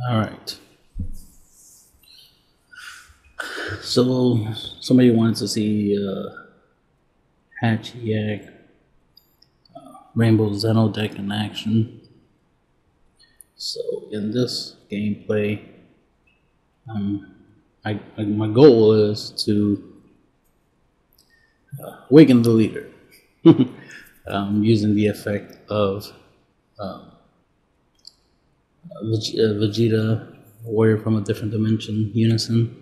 All right. So somebody wanted to see Hatchhyack, Rainbow Xeno deck in action. So in this gameplay, my goal is to awaken the leader using the effect of Vegeta, warrior from a different dimension, Unison,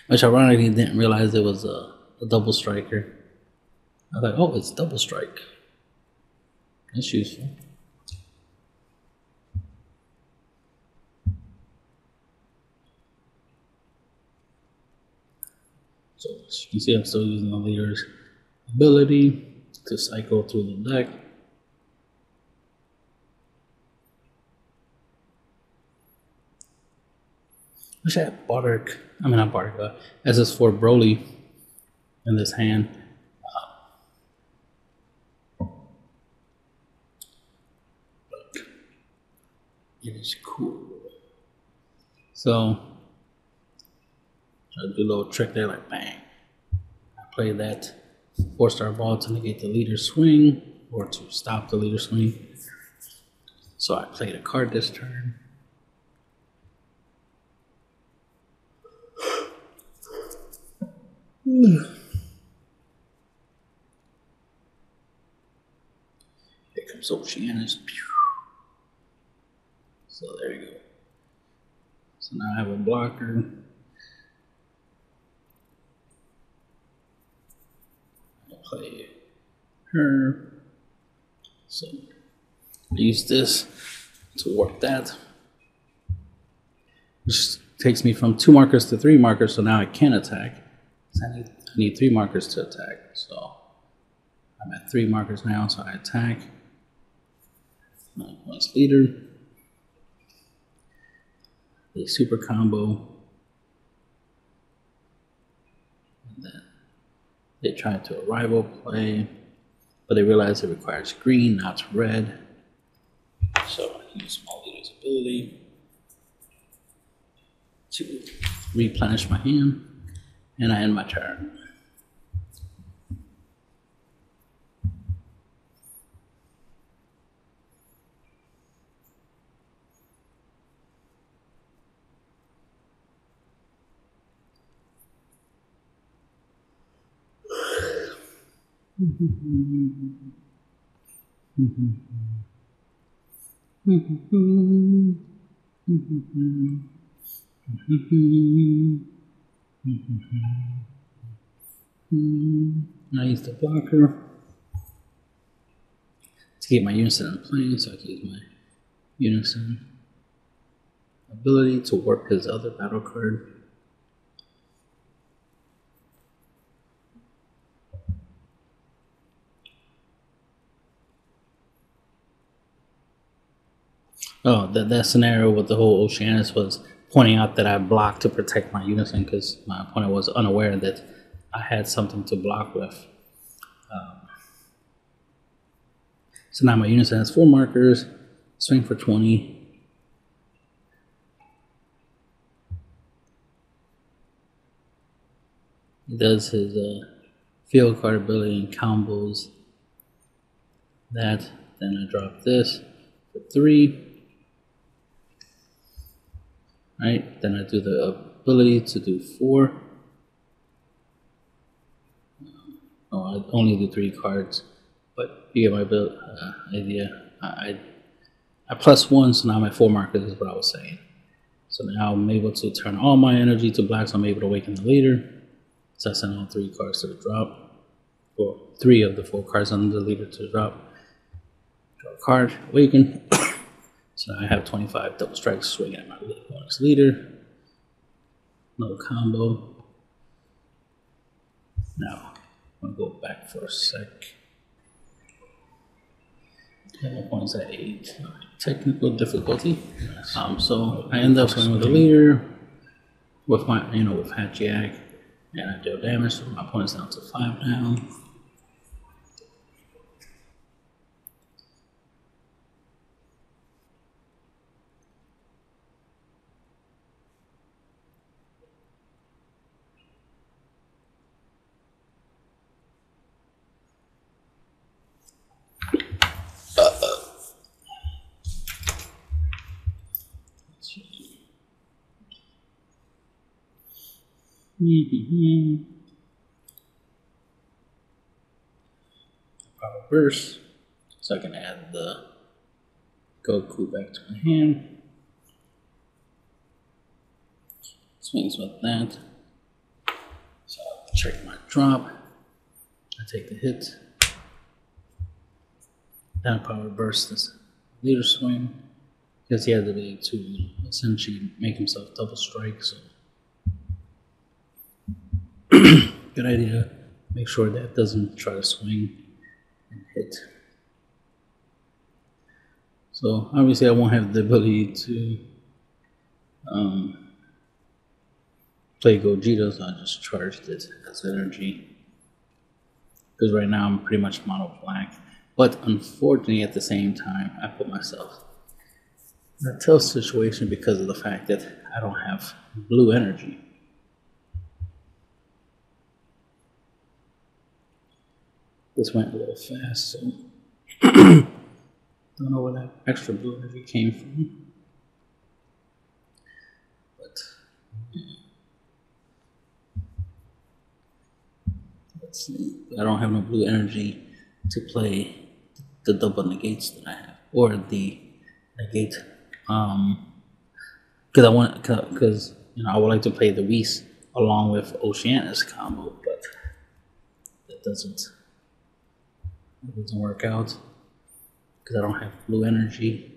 which ironically didn't realize it was a double striker. I was like, oh, it's double strike. That's useful. So as you can see, I'm still using the leader's ability to cycle through the deck. Wish I had not Bardock, SS4 Broly in this hand. But it is cool. So, try to do a little trick there, like bang. I play that 4-star ball to negate the leader's swing, or to stop the leader's swing. So I played a card this turn. Here comes Oceanus. So there you go. So now I have a blocker. I'll play her. So I use this to work that, which takes me from 2 markers to 3 markers. So now I can attack. I need 3 markers to attack, so I'm at 3 markers now, so I attack. 9 points leader. A super combo. And then they try to a rival play, but they realize it requires green, not red. So I use small leader's ability to replenish my hand. And I end my turn. I use the blocker to keep my Unison in play, so I can use my Unison ability to warp his other battle card. Oh, that scenario with the whole Oceanus was pointing out that I blocked to protect my Unison because my opponent was unaware that I had something to block with. So now my Unison has 4 markers, swing for 20. He does his field card ability and combos that. Then I drop this for 3. Right, then I do the ability to do 4. Oh, I only do 3 cards, but you get my idea. I +1, so now my 4 markers is what I was saying. So now I'm able to turn all my energy to black, so I'm able to awaken the leader. So I send all 3 cards to the drop, or 3 of the 4 cards on the leader to the drop. Draw a card, awaken. So now I have 25 double strikes swinging at my opponent's leader. No combo. Now, I'm going to go back for a sec. My opponent's at 8. Technical difficulty. So I end up swinging with the leader, with my, with Hatchhyack, and I deal damage. So my opponent's down to 5 now. Power burst, so I can add the Goku back to my hand. Swings with that. So I'll check my drop. I take the hit. Then I power burst this leader swing because he had the ability to essentially make himself double strike. So good idea. Make sure that doesn't try to swing and hit. So obviously I won't have the ability to play Gogeta, so I just charged it as energy. Because right now I'm pretty much mono black. But unfortunately at the same time I put myself in a tough situation because of the fact that I don't have blue energy. This went a little fast, so don't know where that extra blue energy came from. But let's see. I don't have no blue energy to play the double negates that I have, or the negate. Because I would like to play the Whis along with Oceanus combo, but that doesn't work out because I don't have blue energy.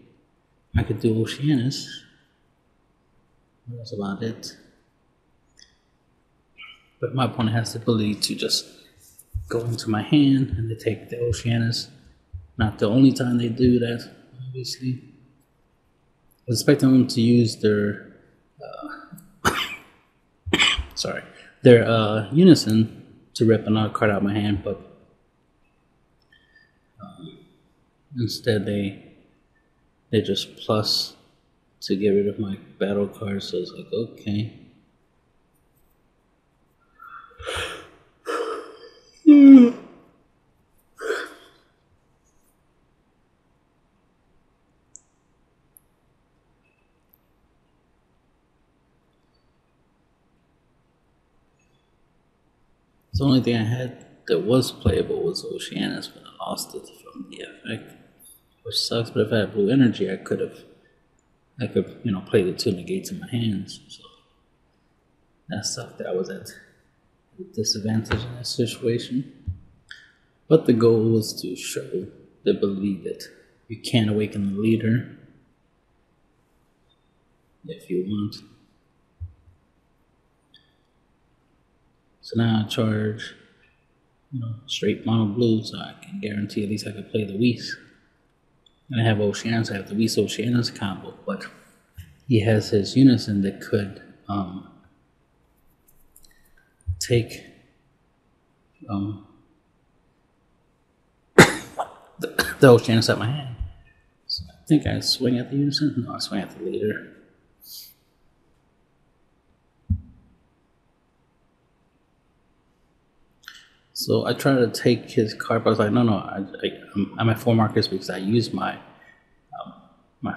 I could do Oceanus. That's about it. But my opponent has the ability to just go into my hand and they take the Oceanus. Not the only time they do that, obviously. I was expecting them to use their Unison to rip another card out of my hand, but instead they just plus to get rid of my battle cards. So it's like, okay. The only thing I had that was playable was Oceanus, but I lost it from the effect, which sucks. But if I had blue energy, I could play the two negates in my hands. So that sucked that I was at a disadvantage in that situation. But the goal was to show the ability that you can awaken the leader if you want. So now I charge, straight mono blue, so I can guarantee at least I could play the Whis. And I have Oceanus, I have the Whis Oceanus combo, but he has his Unison that could take the Oceanus out my hand. So I think I swing at the Unison. No, I swing at the leader. So I tried to take his card, but I was like, no, I'm at 4 markers because I used my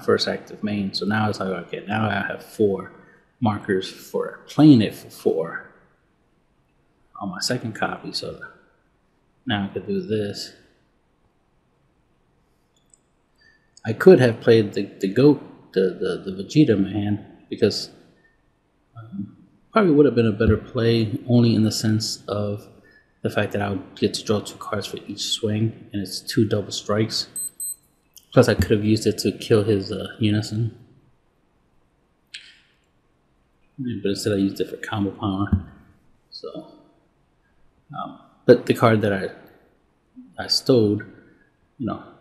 first active main. So now it's like, okay, now I have 4 markers for playing it for 4 on my second copy. So now I could do this. I could have played the Vegeta man because probably would have been a better play, only in the sense of the fact that I would get to draw 2 cards for each swing, and it's 2 double strikes. Plus, I could have used it to kill his Unison. But instead, I used it for combo power. So, but the card that I stole,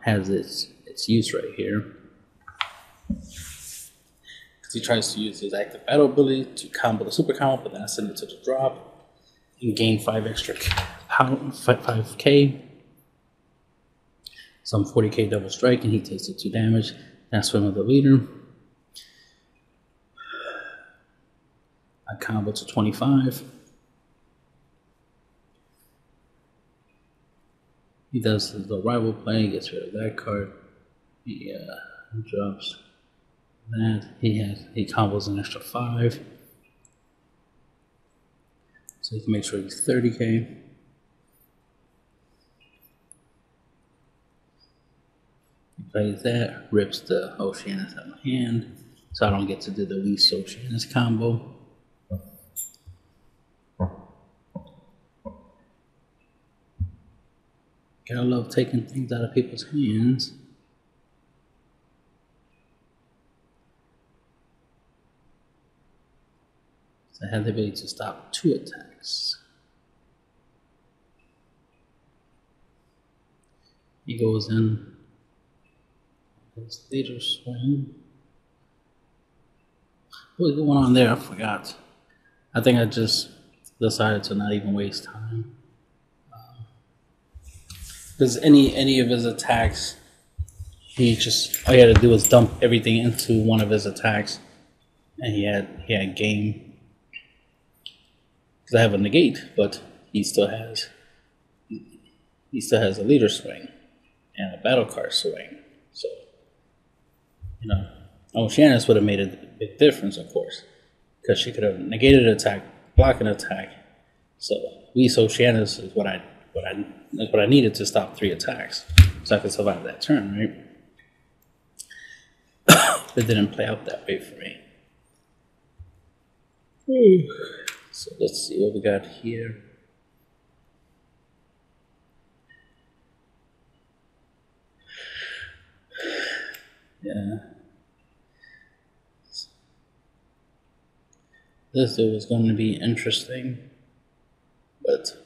has its use right here. Because he tries to use his active battle ability to combo the super combo, but then I send it to the drop. And gain 5 extra 5k. So I'm 40k double strike, and he takes the 2 damage. Then I swing with the leader. I combo to 25. He does his little rival play, gets rid of that card. He drops that. He combos an extra 5. So you can make sure he's 30K. He plays that, rips the Oceanus out of my hand, so I don't get to do the least Oceanus combo. Gotta love taking things out of people's hands. So I had the ability to stop 2 attacks. He goes in his leader swing. What's going on there? I forgot. I think I just decided to not even waste time. Because any of his attacks, all he had to do was dump everything into one of his attacks, and he had game. Because I have a negate, but he still has a leader swing and a battle card swing. So Oceanus would have made a big difference, of course, because she could have negated an attack, blocked an attack. So Luis Oceanus is what I needed to stop 3 attacks, so I could survive that turn, right? It didn't play out that way for me. So let's see what we got here. Yeah. This dude was going to be interesting, but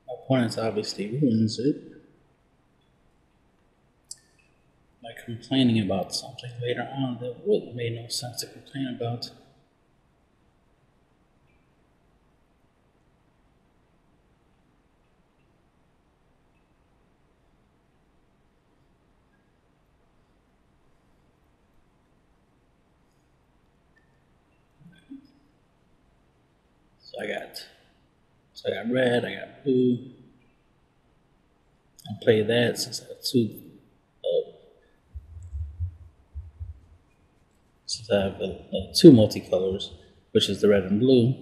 my opponent obviously ruins it by complaining about something later on that really made no sense to complain about. So I got red, I got blue. I play that since I have two multicolors, which is the red and blue.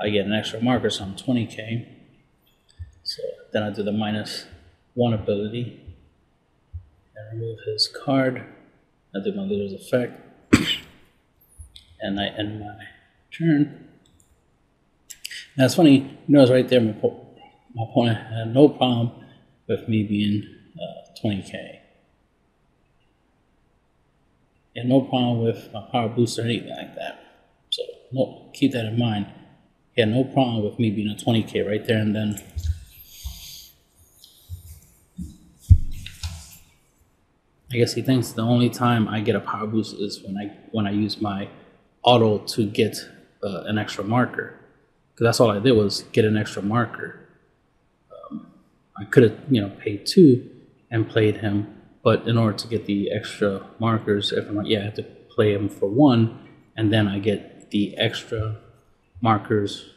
I get an extra marker, so I'm 20K. So then I do the -1 ability and remove his card. I do my leader's effect, and I end my turn. Now it's funny, notice right there, my opponent had no problem with me being 20K. He had no problem with my power boost or anything like that. So keep that in mind. He had no problem with me being a 20K right there and then. I guess he thinks the only time I get a power boost is when I use my auto to get an extra marker. Because that's all I did was get an extra marker. I could have, paid 2 and played him, but in order to get the extra markers, I have to play him for 1, and then I get the extra markers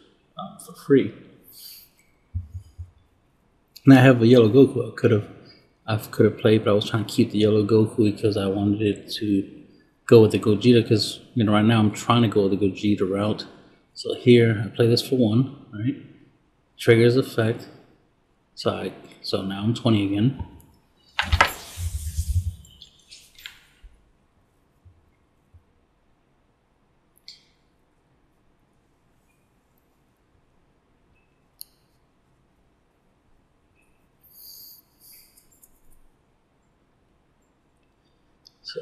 for free. And I have a yellow Goku. I could have played, but I was trying to keep the yellow Goku because I wanted it to go with the Gogeta. Because right now I'm trying to go with the Gogeta route. So here, I play this for 1, right? Triggers effect. So now I'm 20 again. So,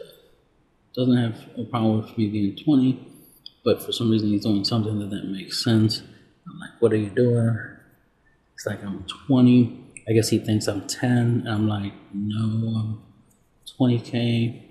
doesn't have a problem with me being 20. But for some reason, he's doing something that makes sense. I'm like, what are you doing? It's like I'm 20. I guess he thinks I'm 10. And I'm like, no, I'm 20K.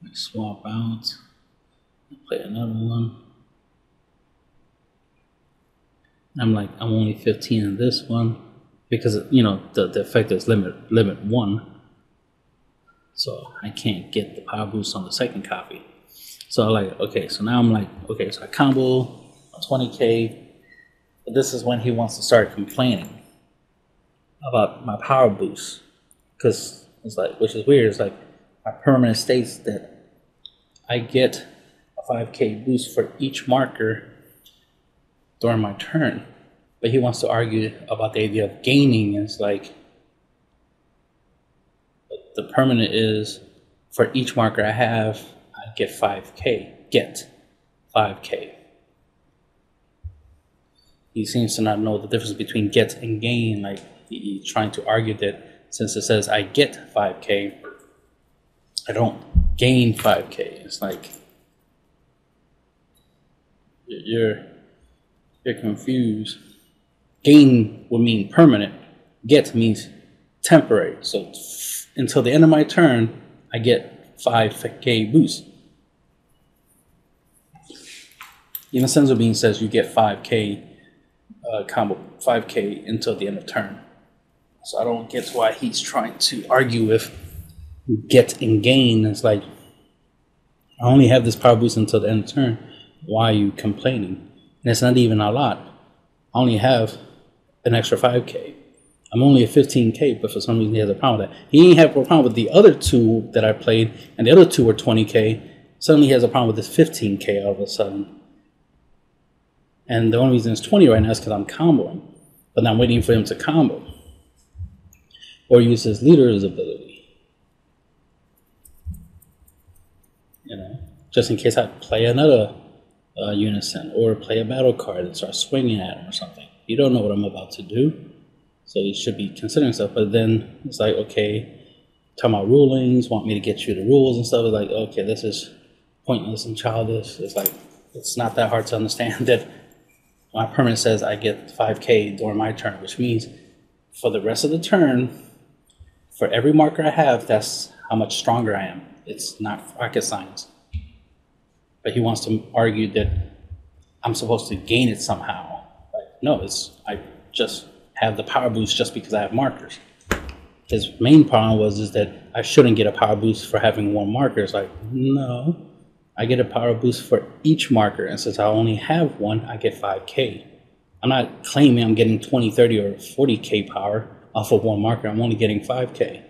I swap out. Play another one. I'm like, I'm only 15 in this one because the effect is limit 1. So I can't get the power boost on the second copy. So like, okay, so now I'm like, okay, so I combo a 20K. But this is when he wants to start complaining about my power boost. Because it's like, which is weird, it's like my permanent states that I get a 5K boost for each marker during my turn. But he wants to argue about the idea of gaining. It's like, the permanent is for each marker I have, I get 5K. Get 5K. He seems to not know the difference between get and gain. Like, he's trying to argue that since it says I get 5K, I don't gain 5K. It's like you're confused. Gain would mean permanent. Get means temporary. So until the end of my turn, I get 5K boost. Even Senzo Bean says you get 5K combo, 5K until the end of turn. So I don't get why he's trying to argue with get and gain. It's like, I only have this power boost until the end of turn. Why are you complaining? And it's not even a lot. I only have an extra 5K. I'm only at 15K, but for some reason he has a problem with that. He ain't have a problem with the other two that I played, and the other two were 20K. Suddenly he has a problem with this 15K all of a sudden. And the only reason it's 20 right now is because I'm comboing. But I'm waiting for him to combo. Or use his leader's ability. You know, just in case I play another unison or play a battle card and start swinging at him or something. You don't know what I'm about to do. So you should be considering stuff. But then it's like, okay, talking about rulings, want me to get you the rules and stuff. It's like, okay, this is pointless and childish. It's like, it's not that hard to understand that my permanent says I get 5K during my turn, which means for the rest of the turn, for every marker I have, that's how much stronger I am. It's not rocket science. But he wants to argue that I'm supposed to gain it somehow. Like, no, I just have the power boost just because I have markers. His main problem is that I shouldn't get a power boost for having one marker. It's like, no, I get a power boost for each marker. And since I only have one, I get 5K. I'm not claiming I'm getting 20, 30, or 40K power off of one marker. I'm only getting 5K.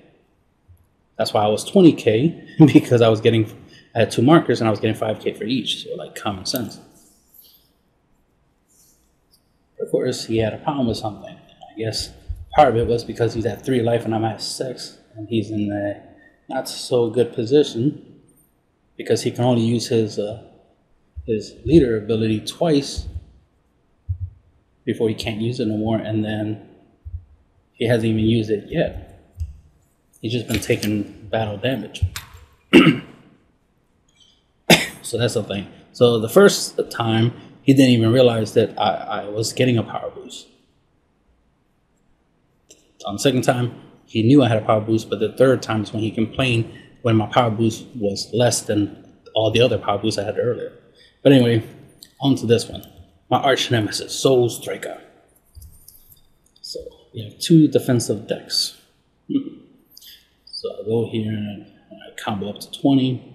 That's why I was 20K, because I had two markers and I was getting 5K for each. So like common sense. Of course, he had a problem with something. I guess part of it was because he's at 3 life and I'm at 6, and he's in a not so good position because he can only use his leader ability twice before he can't use it no more, and then he hasn't even used it yet. He's just been taking battle damage. So that's the thing. So the first time, he didn't even realize that I was getting a power boost. On the second time, he knew I had a power boost, but the third time is when he complained when my power boost was less than all the other power boosts I had earlier. But anyway, on to this one. My arch nemesis, Soul Striker. So we have 2 defensive decks. So I go here and I combo up to 20.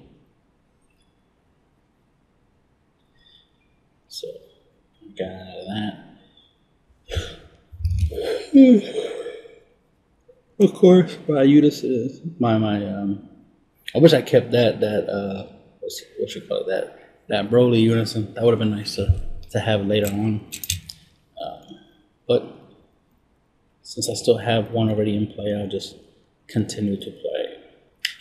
So I got out of that. Of course, my Udis is my I wish I kept that what you call it, that Broly unison. That would have been nice to have later on. But since I still have one already in play, I'll just continue to play.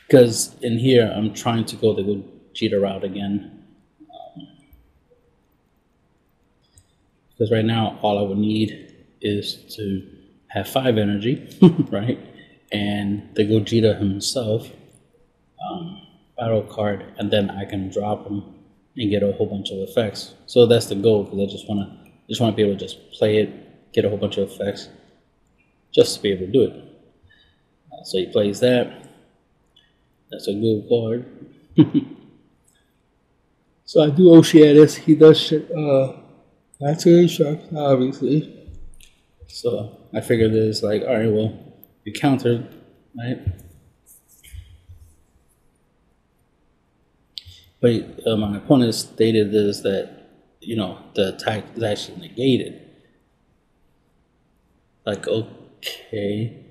Because in here, I'm trying to go the Gogeta route again. Because right now, all I would need is to have 5 energy, right? And the Gogeta himself, battle card, and then I can drop him and get a whole bunch of effects. So that's the goal, because I just want to be able to just play it, get a whole bunch of effects, just to be able to do it. So he plays that. That's a good card. So I do Oceanus. He does shit. Not too sharp, obviously. So I figured it's like, all right, well, you countered, right? But my opponent stated is that, the attack is actually negated. Like, okay,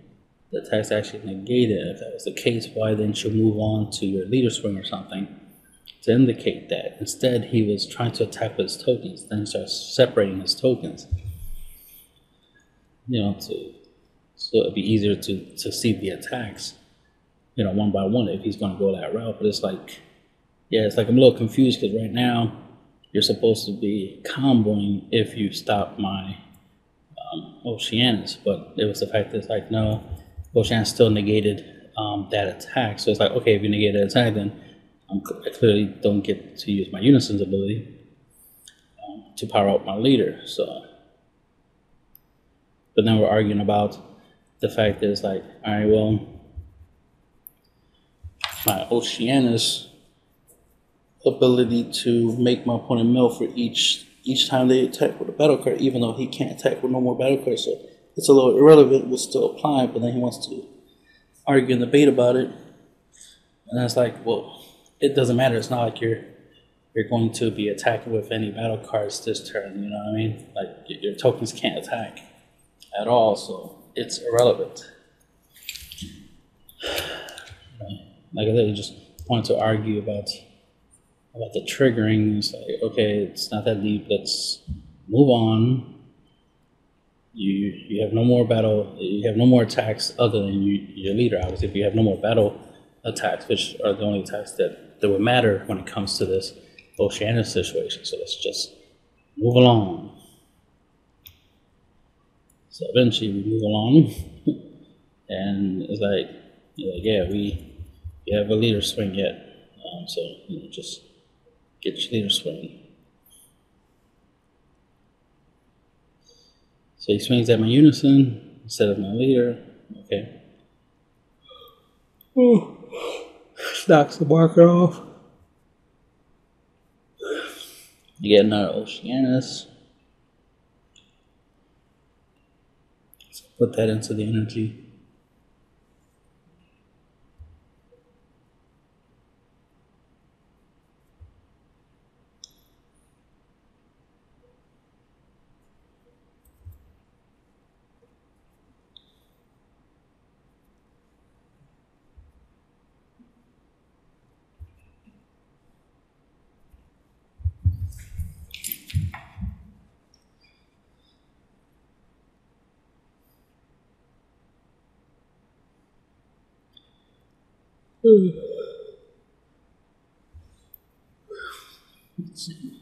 the attack's actually negated. If that was the case, why didn't you move on to your leader swing or something to indicate that? Instead, he was trying to attack with his tokens, then start separating his tokens, so it'd be easier to see the attacks, one by one if he's going to go that route. But it's like, it's like I'm a little confused because right now you're supposed to be comboing if you stop my Oceanus, but it was the fact that it's like, no, Oceanus still negated that attack. So it's like, okay, if you negate that attack, then I clearly don't get to use my Unison's ability to power up my leader. So, but then we're arguing about the fact that it's like, all right, well, my Oceanus ability to make my opponent mill for each time they attack with a battle card, even though he can't attack with no more battle cards, so it's a little irrelevant, will still apply. But then he wants to argue and debate about it, and it's like, well, it doesn't matter. It's not like you're going to be attacking with any battle cards this turn. You know what I mean? Like, your tokens can't attack at all, so it's irrelevant. Like I said, you just wanted to argue about the triggering. It's like, okay, it's not that deep. Let's move on. You have no more battle. You have no more attacks other than your leader. Obviously, if you have no more battle attacks, which are the only attacks that would matter when it comes to this Oceanus situation. So let's just move along. So eventually we move along, and it's like, yeah, we have a leader swing yet. So just get your leader swing. So he swings at my Unison instead of my leader. Okay. Knocks the marker off. You get another Oceanus. So put that into the energy. Let's see.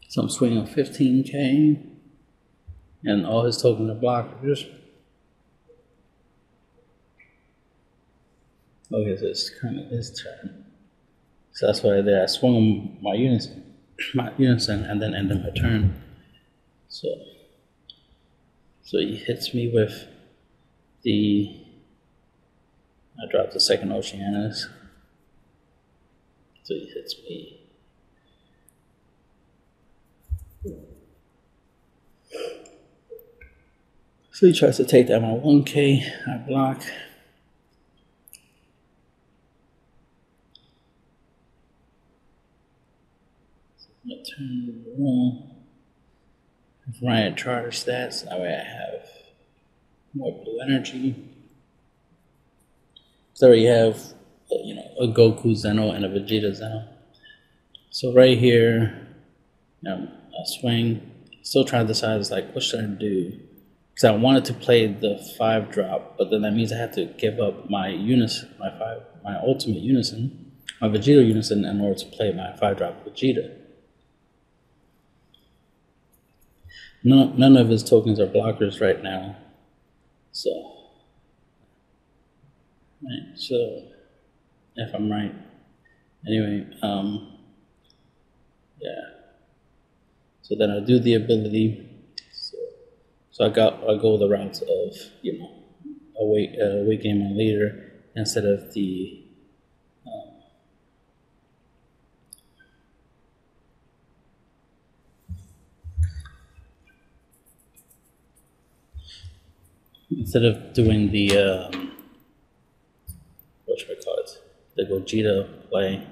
So I'm swinging 15K, and all his tokens are blockers. Okay, so it's kind of his turn. So that's why I swung my unison, and then ended my turn. So he hits me with the. I dropped the second Oceanus. So he hits me. So he tries to take down my 1K. I block. My turn 1. If Ryan charter stats, that way I have more blue energy. So you have, a Goku Xeno and a Vegeta Xeno. So right here, I swing. Still trying to decide, what should I do? Because I wanted to play the 5-drop, but then that means I have to give up my unison, my ultimate unison, my Vegeta unison, in order to play my 5-drop Vegeta. None of his tokens are blockers right now. So, if I'm right. Anyway, yeah. So then I do the ability. So I go the route of, away game my leader instead of the doing the the Gogeta play.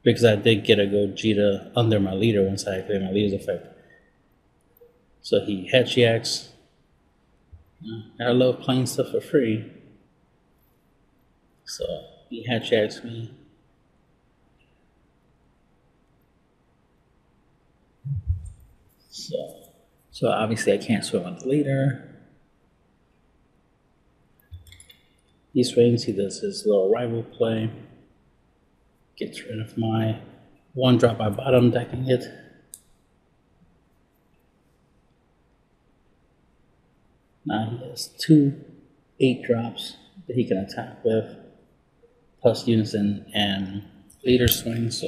because I did get a Gogeta under my leader once I activated my leader's effect. So he Hatchhyacks. I love playing stuff for free. So he Hatchhyacks me. So obviously I can't swim with the leader. He swings, he does his little rival play. Gets rid of my 1-drop by bottom decking it. Now he has 2 8-drops that he can attack with, plus Unison and Leader Swing, so.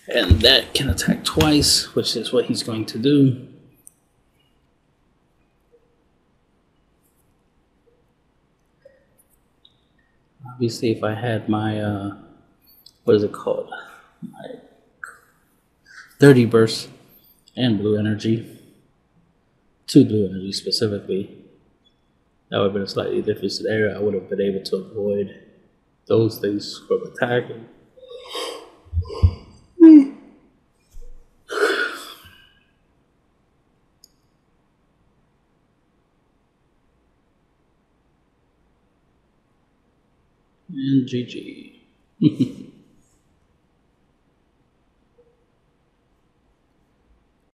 And that can attack twice, which is what he's going to do. Obviously, if I had my, what is it called? My 30 burst and blue energy, 2 blue energy specifically, that would have been a slightly different scenario. I would have been able to avoid those things from attacking. And GG.